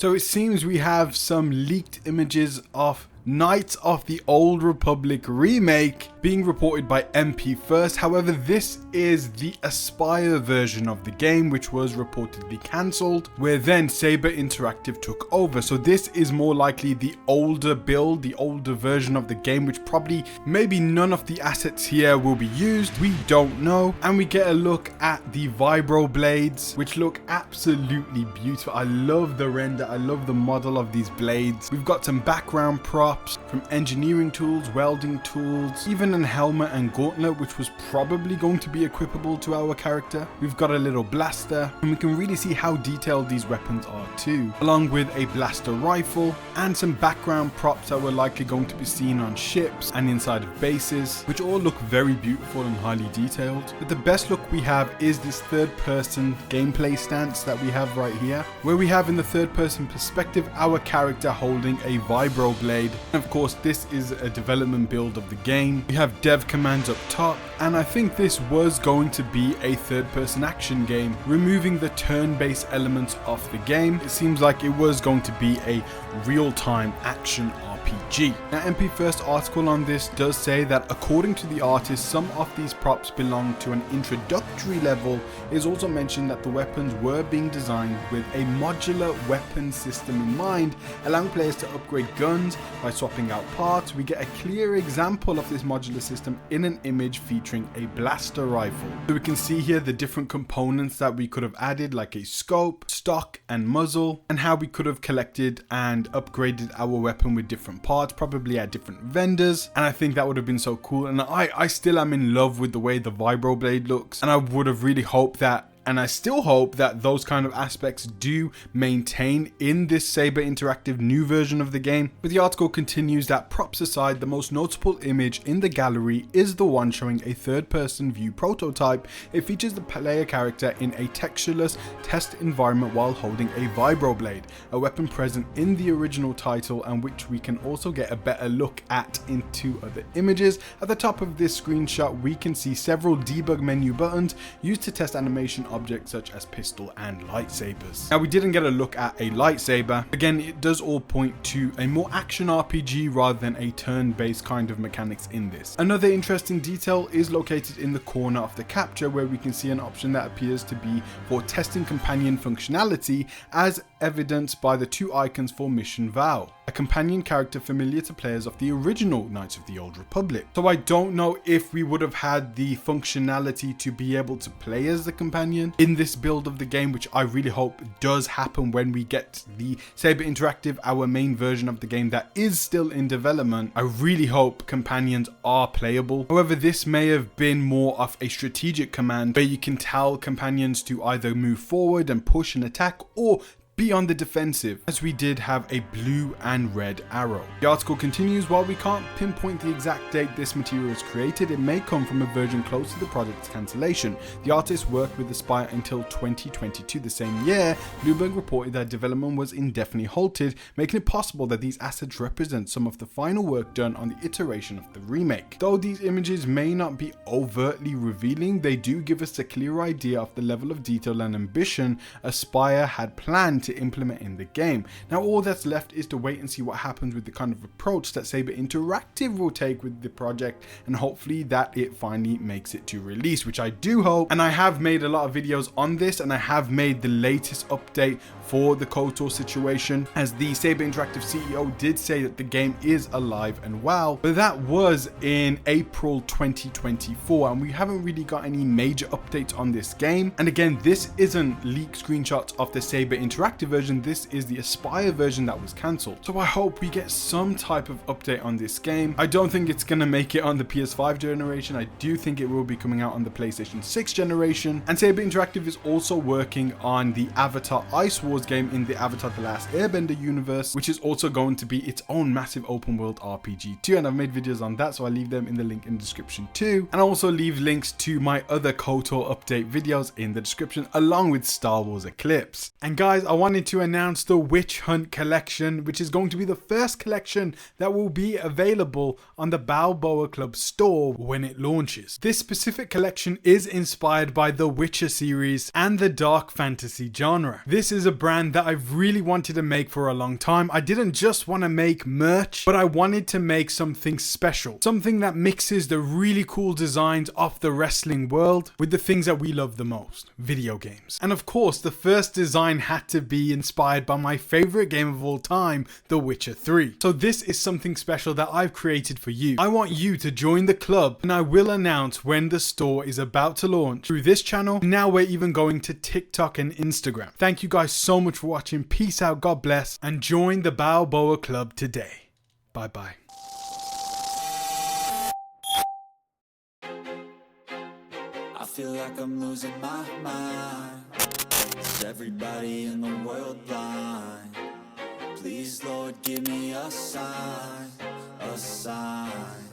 So it seems we have some leaked images of Knights of the Old Republic Remake being reported by MP first. However, this is the Aspyr version of the game, which was reportedly cancelled, where then Saber Interactive took over. So this is more likely the older build, the older version of the game, which probably maybe none of the assets here will be used. We don't know. And we get a look at the vibroblades, which look absolutely beautiful. I love the render. I love the model of these blades. We've got some background props from engineering tools, welding tools, even a helmet and gauntlet, which was probably going to be equipable to our character. We've got a little blaster, and we can really see how detailed these weapons are too, along with a blaster rifle and some background props that were likely going to be seen on ships and inside of bases, which all look very beautiful and highly detailed. But the best look we have is this third person gameplay stance that we have right here, where we have in the third person perspective our character holding a vibroblade. And of course, this is a development build of the game. We have dev commands up top, and I think this was going to be a third-person action game, removing the turn-based elements of the game. It seems like it was going to be a real-time action RPG. Now, MP First article on this does say that according to the artist, some of these props belong to an introductory level. It is also mentioned that the weapons were being designed with a modular weapon system in mind, allowing players to upgrade guns by swapping out parts. We get a clear example of this modular system in an image featuring a blaster rifle. So we can see here the different components that we could have added, like a scope, stock and muzzle, and how we could have collected and upgraded our weapon with different parts, probably at different vendors. And I think that would have been so cool. And I still am in love with the way the vibroblade looks, and I would have really hoped that, and I still hope that those kind of aspects do maintain in this Saber Interactive new version of the game. But the article continues that, props aside, the most notable image in the gallery is the one showing a third-person view prototype. It features the player character in a textureless test environment while holding a vibroblade, a weapon present in the original title and which we can also get a better look at in two other images. At the top of this screenshot, we can see several debug menu buttons used to test animation objects such as pistol and lightsabers. Now, we didn't get a look at a lightsaber. Again, it does all point to a more action RPG rather than a turn-based kind of mechanics in this. Another interesting detail is located in the corner of the capture, where we can see an option that appears to be for testing companion functionality, as evidenced by the two icons for Mission Vow, a companion character familiar to players of the original Knights of the Old Republic. So I don't know if we would have had the functionality to be able to play as the companion in this build of the game, which I really hope does happen when we get the Saber Interactive, our main version of the game that is still in development. I really hope companions are playable. However, this may have been more of a strategic command where you can tell companions to either move forward and push and attack, or be on the defensive, as we did have a blue and red arrow. The article continues, while we can't pinpoint the exact date this material was created, it may come from a version close to the project's cancellation. The artist worked with Aspyr until 2022. The same year, Bloomberg reported that development was indefinitely halted, making it possible that these assets represent some of the final work done on the iteration of the remake. Though these images may not be overtly revealing, they do give us a clear idea of the level of detail and ambition Aspyr had planned to implement in the game. Now, all that's left is to wait and see what happens with the kind of approach that Saber Interactive will take with the project, and hopefully that it finally makes it to release, which I do hope. And I have made a lot of videos on this, and I have made the latest update for the KOTOR situation, as the Saber Interactive CEO did say that the game is alive and well, but that was in April 2024, and we haven't really got any major updates on this game. And again, this isn't leaked screenshots of the Saber Interactive version, this is the Aspyr version that was cancelled. So I hope we get some type of update on this game. I don't think it's gonna make it on the PS5 generation. I do think it will be coming out on the PlayStation 6 generation. And Saber Interactive is also working on the Avatar Ice Wars game in the Avatar The Last Airbender universe, which is also going to be its own massive open world RPG too, and I've made videos on that, so I'll leave them in the link in the description too. And I'll also leave links to my other KOTOR update videos in the description, along with Star Wars Eclipse. And guys, I wanted to announce the Witch Hunt collection, which is going to be the first collection that will be available on the Balboa Club store when it launches. This specific collection is inspired by the Witcher series and the dark fantasy genre. This is a brand that I've really wanted to make for a long time. I didn't just want to make merch, but I wanted to make something special. Something that mixes the really cool designs of the wrestling world with the things that we love the most, video games. And of course, the first design had to be inspired by my favorite game of all time, The Witcher 3. So this is something special that I've created for you. I want you to join the club, and I will announce when the store is about to launch through this channel. Now we're even going to TikTok and Instagram. Thank you guys so much for watching. Peace out, God bless, and join the Balboa Club today. Bye bye. I feel like I'm losing my mind. Is everybody in the world blind? Please, Lord, give me a sign, a sign.